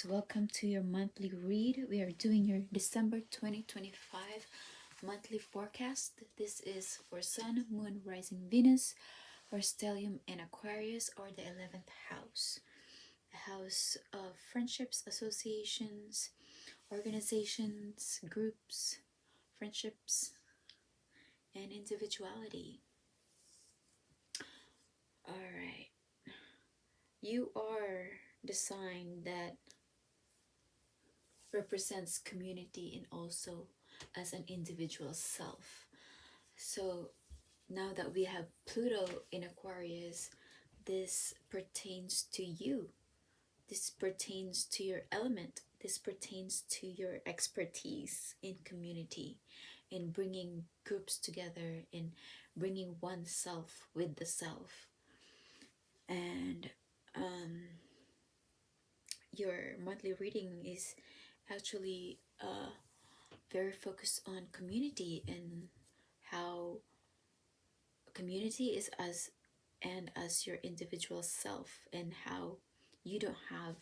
Aquarius, welcome to your monthly read. We are doing your December 2025 monthly forecast. This is for Sun, Moon, Rising Venus, or Stellium in Aquarius, or the 11th house. The house of friendships, associations, organizations, groups, friendships, and individuality. Alright. You are the sign that represents community and also as an individual self. So now that we have Pluto in Aquarius, this pertains to you. This pertains to your element. This pertains to your expertise in community, in bringing groups together, in bringing oneself with the self. And your monthly reading is actually very focused on community and how community is as your individual self, and how you don't have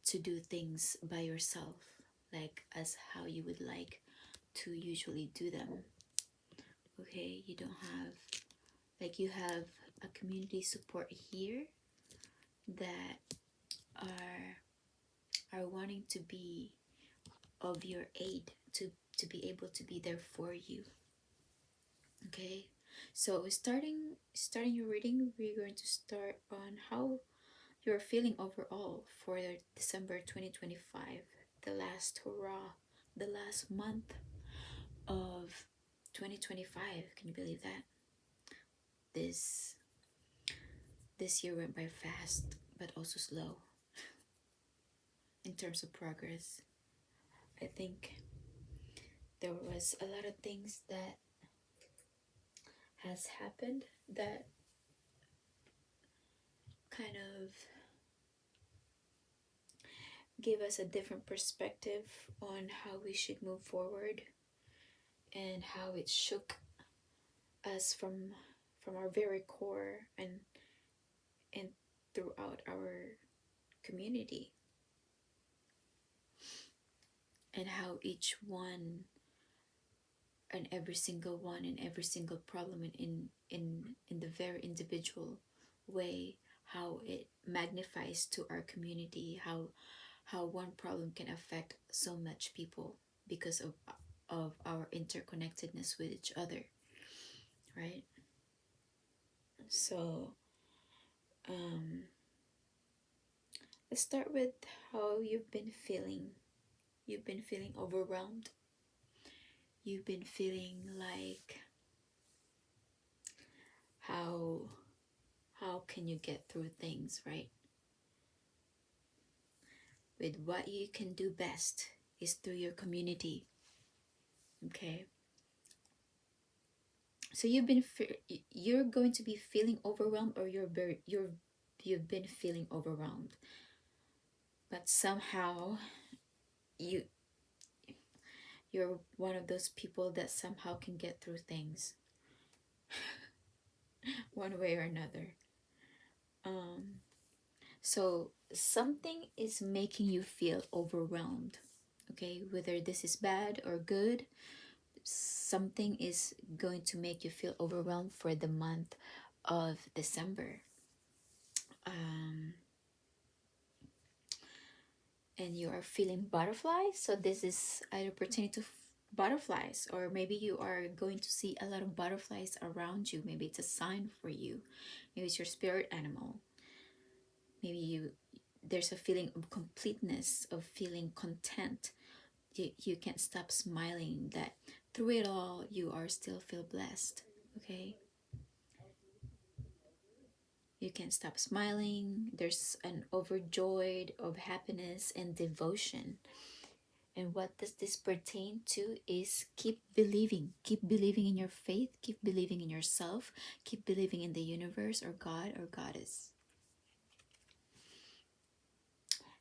to do things by yourself like as how you would like to usually do them. Okay, you don't have, like, you have a community support here that are wanting to be of your aid, to be able to be there for you. Okay, so starting your reading, we're going to start on how you're feeling overall for December 2025, the last hurrah, the last month of 2025. Can you believe that? This year went by fast, but also slow in terms of progress. I think there was a lot of things that has happened that kind of gave us a different perspective on how we should move forward, and how it shook us from our very core and throughout our community, and how each one and every single one and every single problem in the very individual way, how it magnifies to our community, how one problem can affect so much people because of our interconnectedness with each other, right? So let's start with how you've been feeling. You've been feeling overwhelmed. You've been feeling like how can you get through things, right? With what you can do best is through your community. Okay, so you're going to be feeling overwhelmed, or you've been feeling overwhelmed, but somehow you're one of those people that somehow can get through things one way or another. So something is making you feel overwhelmed. Okay, whether this is bad or good, something is going to make you feel overwhelmed for the month of December. And you are feeling butterflies, so this is either pertaining to butterflies, or maybe you are going to see a lot of butterflies around you. Maybe it's a sign for you. Maybe it's your spirit animal. Maybe there's a feeling of completeness, of feeling content. You can't stop smiling, that through it all you are still feel blessed. Okay, you can't stop smiling. There's an overjoyed of happiness and devotion. And what does this pertain to is keep believing in your faith, keep believing in yourself, keep believing in the universe or God or Goddess.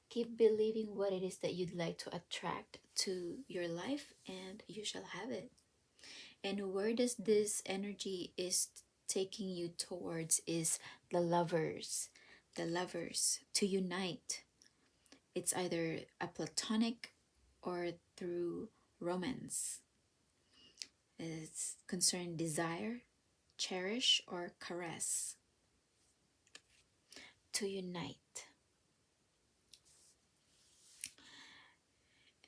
Keep believing what it is that you'd like to attract to your life, and you shall have it. And where does this energy is taking you towards is the lovers, to unite, It's either a platonic or through romance. It's concerning desire, cherish, or caress. To unite.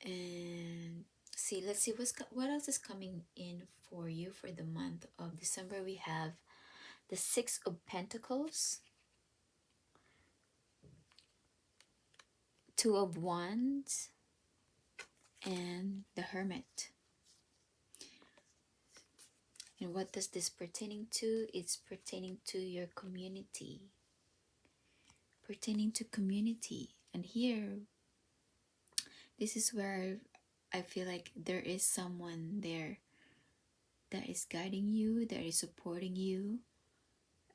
And see, let's see what else is coming in for you for the month of December. We have the Six of Pentacles, Two of Wands, and the Hermit. And what does this pertaining to? It's pertaining to your community. Pertaining to community. And here, this is where I feel like there is someone there that is guiding you, that is supporting you.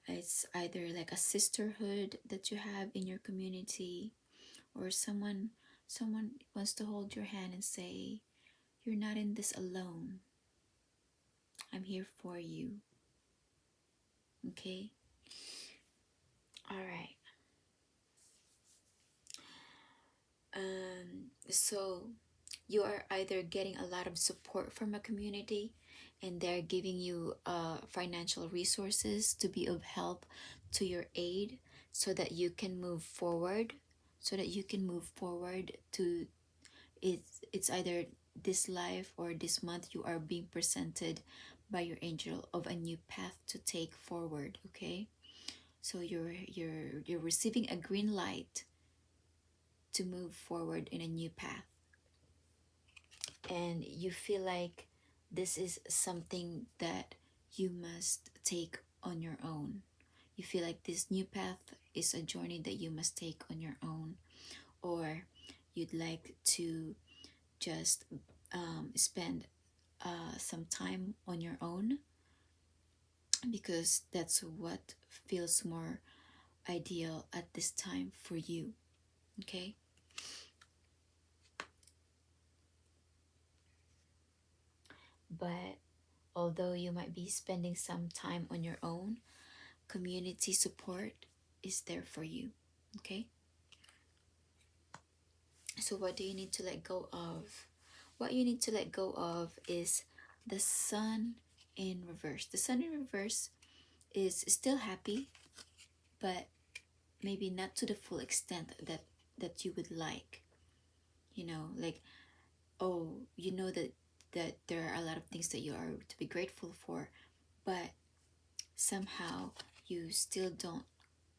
It's either like a sisterhood that you have in your community, or someone wants to hold your hand and say, you're not in this alone. I'm here for you. Okay? All right. So you are either getting a lot of support from a community, and they're giving you financial resources to be of help, to your aid, so that you can move forward, to it's either this life or this month you are being presented by your angel of a new path to take forward. Okay, so you're receiving a green light to move forward in a new path, and you feel like this is something that you must take on your own. You feel like this new path is a journey that you must take on your own, or you'd like to just spend some time on your own, because that's what feels more ideal at this time for you. Okay, but although you might be spending some time on your own, community support is there for you. Okay, so what do you need to let go of? What you need to let go of is the Sun in reverse. The Sun in reverse is still happy, but maybe not to the full extent that you would like. You know, like, oh, you know that there are a lot of things that you are to be grateful for, but somehow you still don't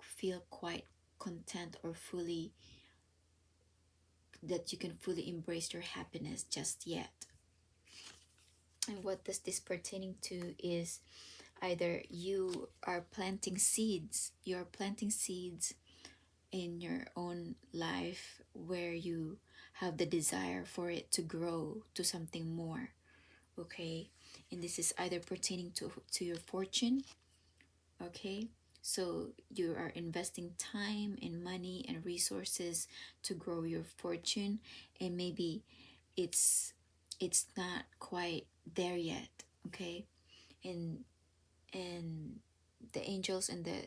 feel quite content or fully, that you can fully embrace your happiness just yet. And what does this pertaining to is either you're planting seeds in your own life where you have the desire for it to grow to something more. Okay, and this is either pertaining to your fortune. Okay, so you are investing time and money and resources to grow your fortune, and maybe it's not quite there yet. Okay, and and the angels and the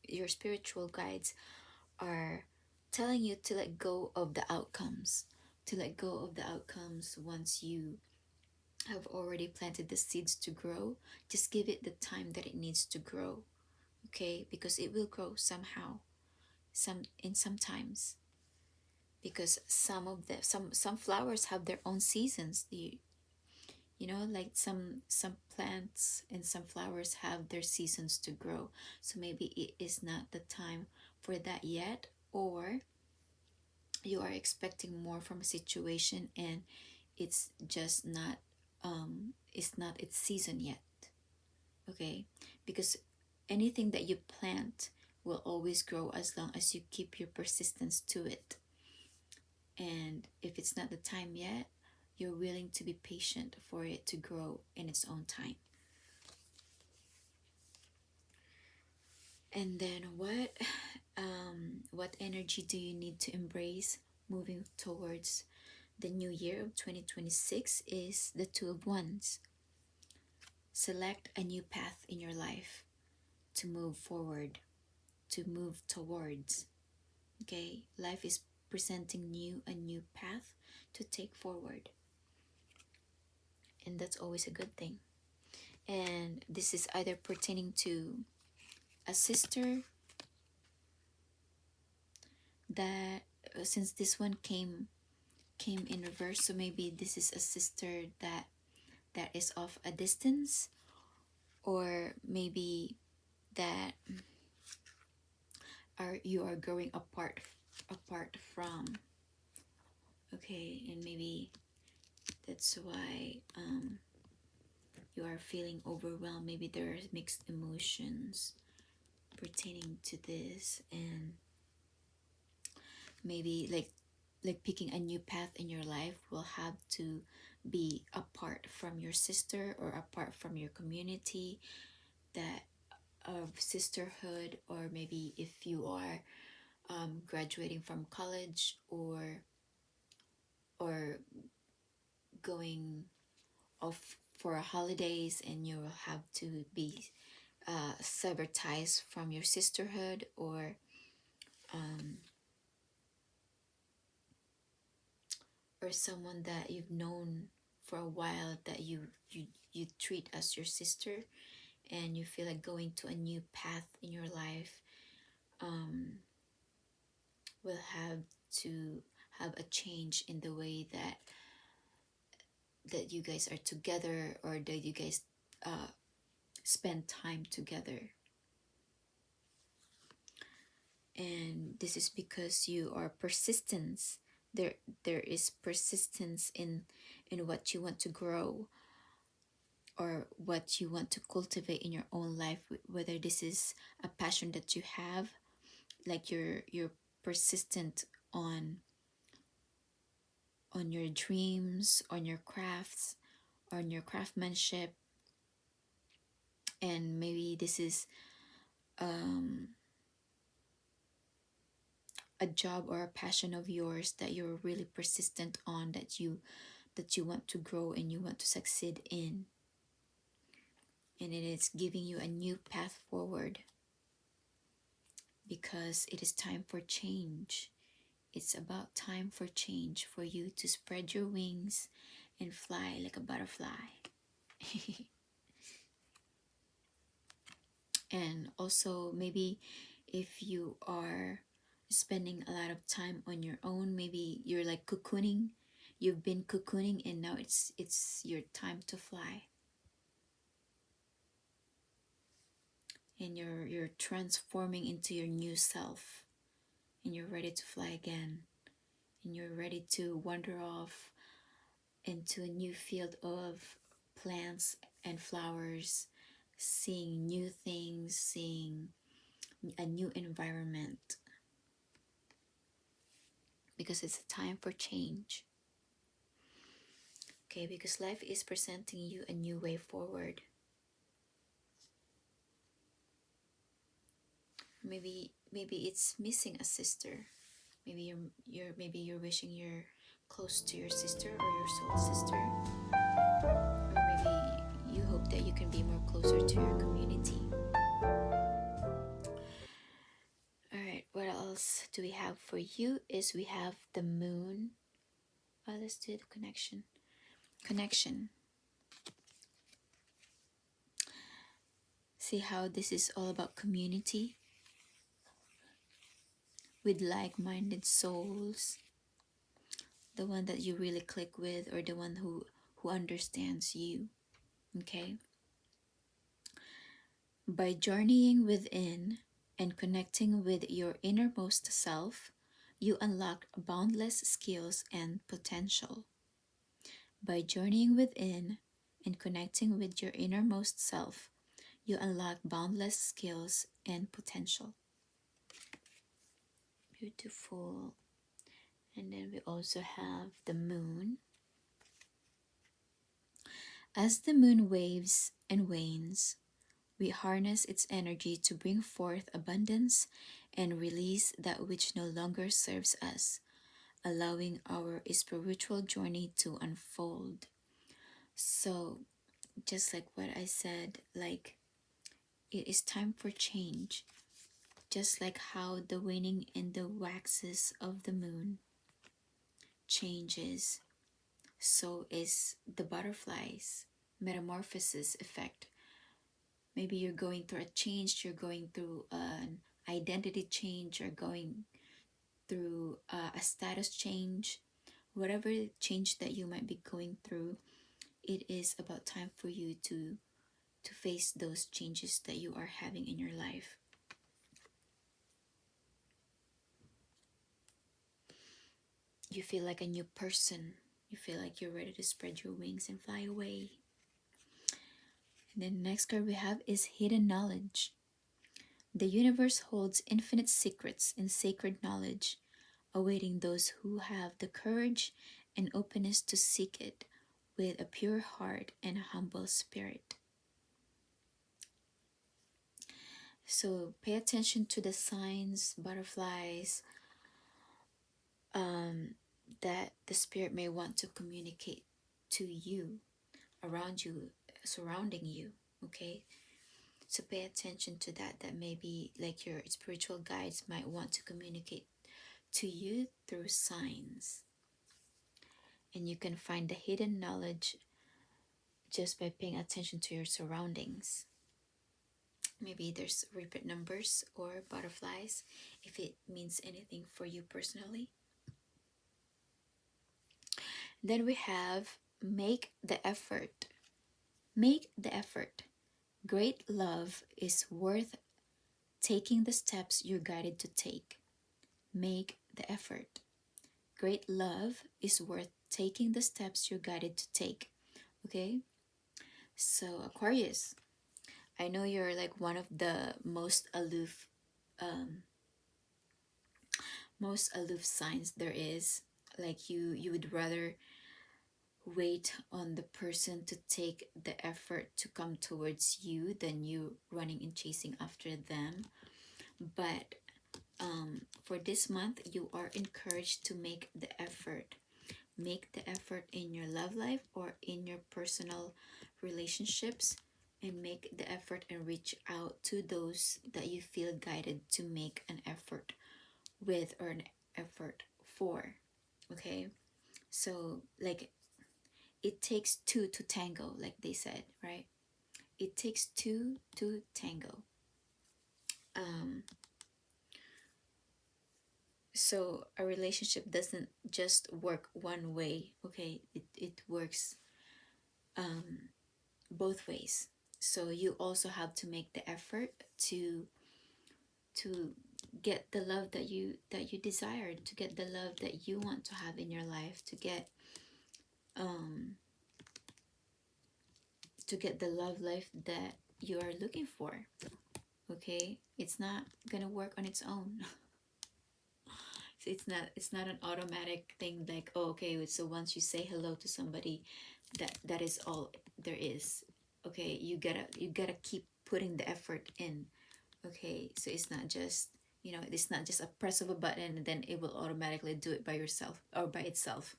your spiritual guides are telling you to let go of the outcomes, once you have already planted the seeds to grow. Just give it the time that it needs to grow. Okay, because it will grow somehow, sometimes, because some flowers have their own seasons. You know, like some plants and some flowers have their seasons to grow. So maybe it is not the time for that yet, or you are expecting more from a situation and it's just not it's not its season yet. Okay, because anything that you plant will always grow as long as you keep your persistence to it. And if it's not the time yet, you're willing to be patient for it to grow in its own time. And then what energy do you need to embrace moving towards the new year of 2026 is the Two of Wands. Select a new path in your life to move forward, to move towards. Okay, life is presenting you a new path to take forward, and that's always a good thing. And this is either pertaining to a sister that since this one came in reverse, so maybe this is a sister that is of a distance, or maybe that you are growing apart from. Okay, and maybe that's why you are feeling overwhelmed. Maybe there are mixed emotions pertaining to this, and maybe like picking a new path in your life will have to be apart from your sister or apart from your community that of sisterhood, or maybe if you are graduating from college, or going off for holidays, and you will have to be sever ties from your sisterhood, um, or someone that you've known for a while that you treat as your sister, and you feel like going to a new path in your life will have to have a change in the way that you guys are together, or that you guys spend time together. And this is because you are persistence. There is persistence in what you want to grow, or what you want to cultivate in your own life, whether this is a passion that you have, like you're persistent on your dreams, on your crafts, on your craftsmanship. And maybe this is a job or a passion of yours that you're really persistent on, that you want to grow and you want to succeed in, and it is giving you a new path forward, because it is time for change. It's about time for change, for you to spread your wings and fly like a butterfly. And also, maybe if you are spending a lot of time on your own, maybe you're like cocooning, you've been cocooning, and now it's your time to fly, and you're transforming into your new self, and you're ready to fly again, and you're ready to wander off into a new field of plants and flowers, seeing new things, seeing a new environment, because it's a time for change. Okay, because life is presenting you a new way forward. Maybe it's missing a sister. Maybe you're wishing you're close to your sister or your soul sister, or maybe you hope that you can be more closer to your community. All right, what else do we have for you? Is we have the moon. Let's do the connection. See how this is all about community with like-minded souls, the one that you really click with, or the one who understands you. Okay, by journeying within and connecting with your innermost self, you unlock boundless skills and potential. By journeying within and connecting with your innermost self, you unlock boundless skills and potential. Beautiful. And then we also have the moon. As the moon waves and wanes, we harness its energy to bring forth abundance and release that which no longer serves us, allowing our spiritual journey to unfold. So, just like what I said, like it is time for change. Just like how the waning and the waxes of the moon changes, so is the butterfly's metamorphosis effect. Maybe you're going through a change, you're going through an identity change, you're going through a status change, whatever change that you might be going through, it is about time for you to face those changes that you are having in your life. You feel like a new person. You feel like you're ready to spread your wings and fly away. And then the next card we have is hidden knowledge. The universe holds infinite secrets and sacred knowledge, awaiting those who have the courage and openness to seek it with a pure heart and a humble spirit. So pay attention to the signs, butterflies, that the spirit may want to communicate to you, around you, surrounding you. Okay, so pay attention to that. That maybe like your spiritual guides might want to communicate to you through signs. And you can find the hidden knowledge just by paying attention to your surroundings. Maybe there's repeat numbers or butterflies, if it means anything for you personally. Then we have make the effort. Make the effort. Great love is worth taking the steps you're guided to take. Make the effort. Great love is worth taking the steps you're guided to take. Okay? So, Aquarius, I know you're like one of the um, most aloof signs there is. Like you would rather wait on the person to take the effort to come towards you than you running and chasing after them. But for this month, you are encouraged to make the effort. Make the effort in your love life or in your personal relationships, and make the effort and reach out to those that you feel guided to make an effort with or an effort for. Okay, so like it takes two to tango, like they said, right? It takes two to tango. um so a relationship doesn't just work one way. Okay, it works both ways. So you also have to make the effort to get the love that you desire, to get the love that you want to have in your life, um to get the love life that you are looking for. Okay, it's not gonna work on its own. So it's not an automatic thing like, oh, okay, so once you say hello to somebody, that is all there is. Okay, you gotta keep putting the effort in. Okay, so it's not just, it's not just a press of a button and then it will automatically do it by yourself or by itself.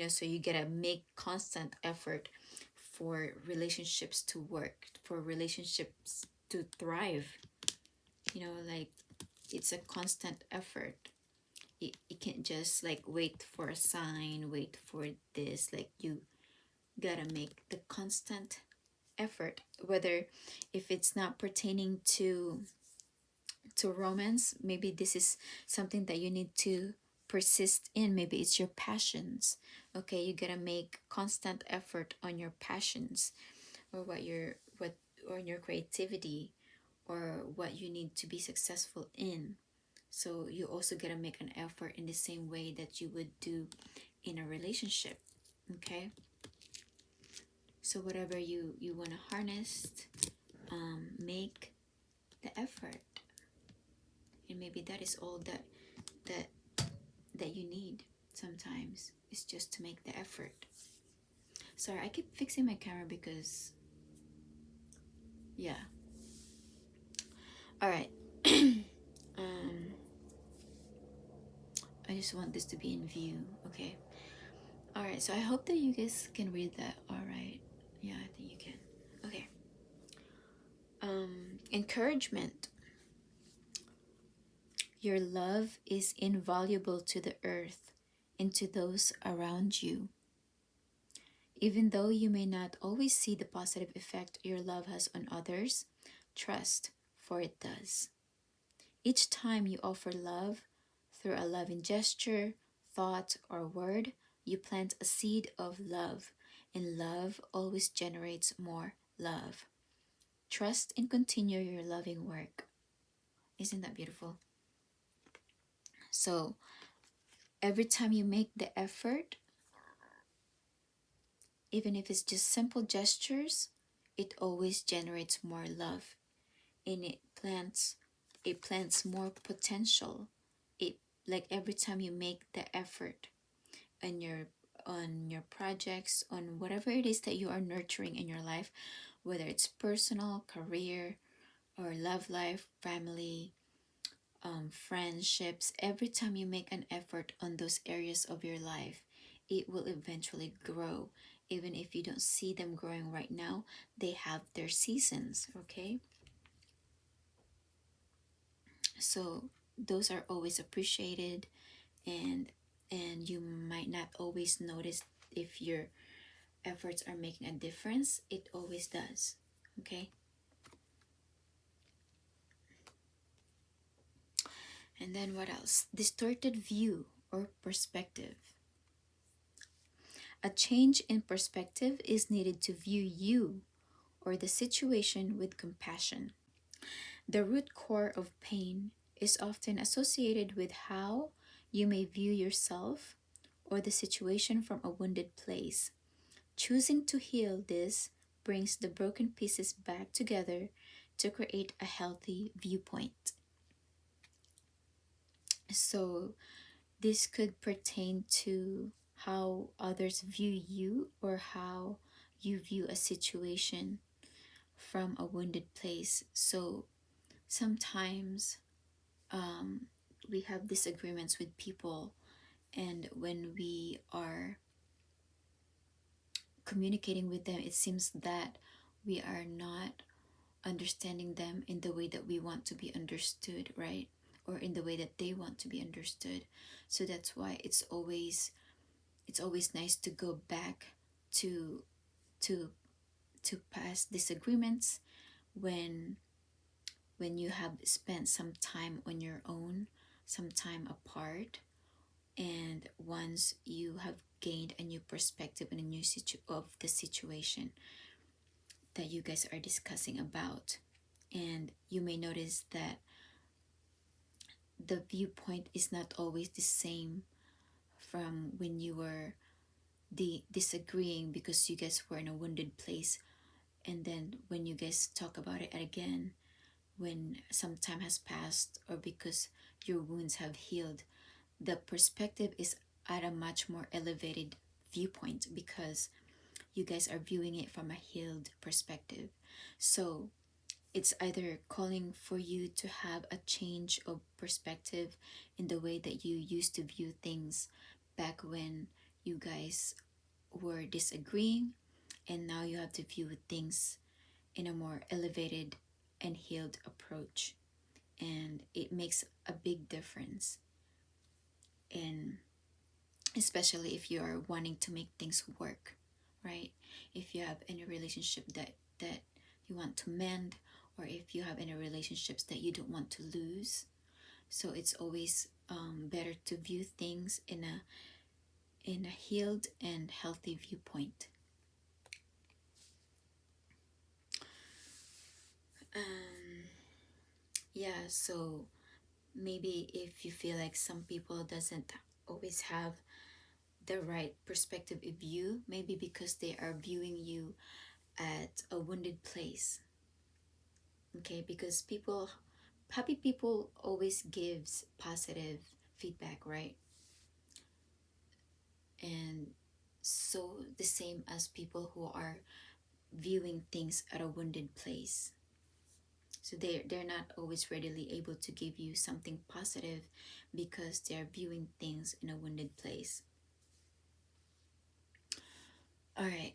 So you gotta make constant effort for relationships to work, for relationships to thrive. Like, it's a constant effort. You can't just like wait for a sign, wait for this. Like, you gotta make the constant effort, whether if it's not pertaining to romance. Maybe this is something that you need to persist in. Maybe it's your passions. Okay, you gotta make constant effort on your passions, or what or your creativity, or what you need to be successful in. So you also gotta make an effort in the same way that you would do in a relationship. Okay, so whatever you want to harness, make the effort. And maybe that is all that that you need sometimes, is just to make the effort. Sorry, I keep fixing my camera because, yeah. All right. um I just want this to be in view. Okay. All right, so I hope that you guys can read that. All right. Yeah, I think you can. Okay. Encouragement. Your love is invaluable to the earth and to those around you. Even though you may not always see the positive effect your love has on others, trust, for it does. Each time you offer love through a loving gesture, thought, or word, you plant a seed of love, and love always generates more love. Trust and continue your loving work. Isn't that beautiful? So, every time you make the effort, even if it's just simple gestures, it always generates more love, and it plants more potential. It, like, every time you make the effort on your projects, on whatever it is that you are nurturing in your life, whether it's personal, career, or love life, family, friendships, every time you make an effort on those areas of your life, it will eventually grow. Even if you don't see them growing right now, they have their seasons, okay? So those are always appreciated, and you might not always notice if your efforts are making a difference. It always does, okay? And then what else? Distorted view or perspective. A change in perspective is needed to view you or the situation with compassion. The root core of pain is often associated with how you may view yourself or the situation from a wounded place. Choosing to heal this brings the broken pieces back together to create a healthy viewpoint. So, this could pertain to how others view you or how you view a situation from a wounded place. So, sometimes we have disagreements with people, and when we are communicating with them, it seems that we are not understanding them in the way that we want to be understood, right? Or in the way that they want to be understood. So that's why it's always nice to go back to to to past disagreements when you have spent some time on your own, some time apart, and once you have gained a new perspective and a new of the situation that you guys are discussing about. And you may notice that the viewpoint is not always the same from when you were disagreeing because you guys were in a wounded place, and then when you guys talk about it again, when some time has passed, or because your wounds have healed, the perspective is at a much more elevated viewpoint because you guys are viewing it from a healed perspective. So it's either calling for you to have a change of perspective in the way that you used to view things back when you guys were disagreeing, and now you have to view things in a more elevated and healed approach. And it makes a big difference, and especially if you are wanting to make things work, right? If you have any relationship that you want to mend, or if you have any relationships that you don't want to lose. So it's always better to view things in a healed and healthy viewpoint. um yeah, so maybe if you feel like some people doesn't always have the right perspective of you, maybe because they are viewing you at a wounded place. Okay, because happy people always gives positive feedback, right? And so the same as people who are viewing things at a wounded place. So they're not always readily able to give you something positive because they're viewing things in a wounded place. All right.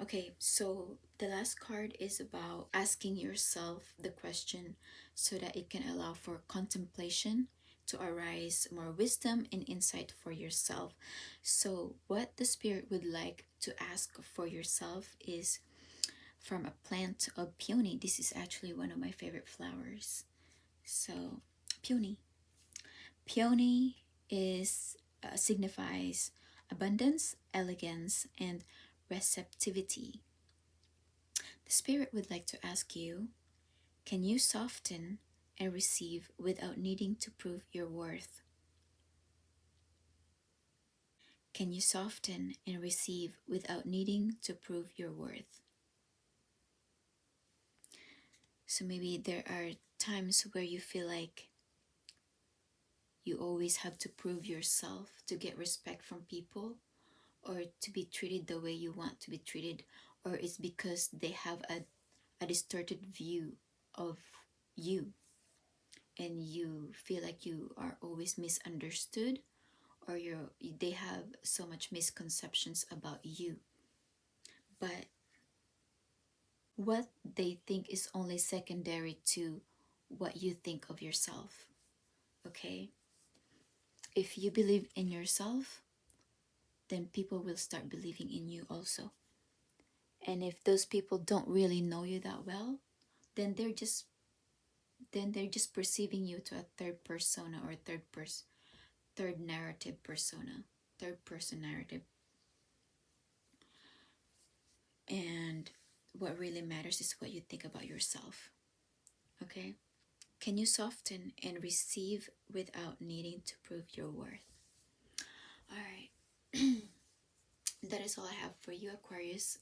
Okay, so the last card is about asking yourself the question so that it can allow for contemplation to arise more wisdom and insight for yourself. So, what the spirit would like to ask for yourself is from a plant of peony. This is actually one of my favorite flowers. So, peony. Peony is signifies abundance, elegance, and receptivity. The Spirit would like to ask you, can you soften and receive without needing to prove your worth? Can you soften and receive without needing to prove your worth? So maybe there are times where you feel like you always have to prove yourself to get respect from people, or to be treated the way you want to be treated, or it's because they have a distorted view of you, and you feel like you are always misunderstood, or they have so much misconceptions about you. But what they think is only secondary to what you think of yourself. Okay, if you believe in yourself, then people will start believing in you also. And if those people don't really know you that well, then they're just perceiving you to a third persona, or third narrative persona, third person narrative. And what really matters is what you think about yourself. Okay, can you soften and receive without needing to prove your worth? All right. That is all I have for you, Aquarius.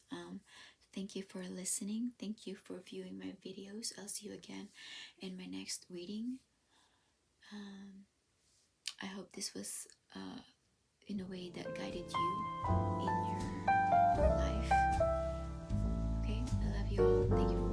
Thank you for listening. Thank you for viewing my videos. I'll see you again in my next reading. I hope this was in a way that guided you in your life. Okay, I love you all. Thank you for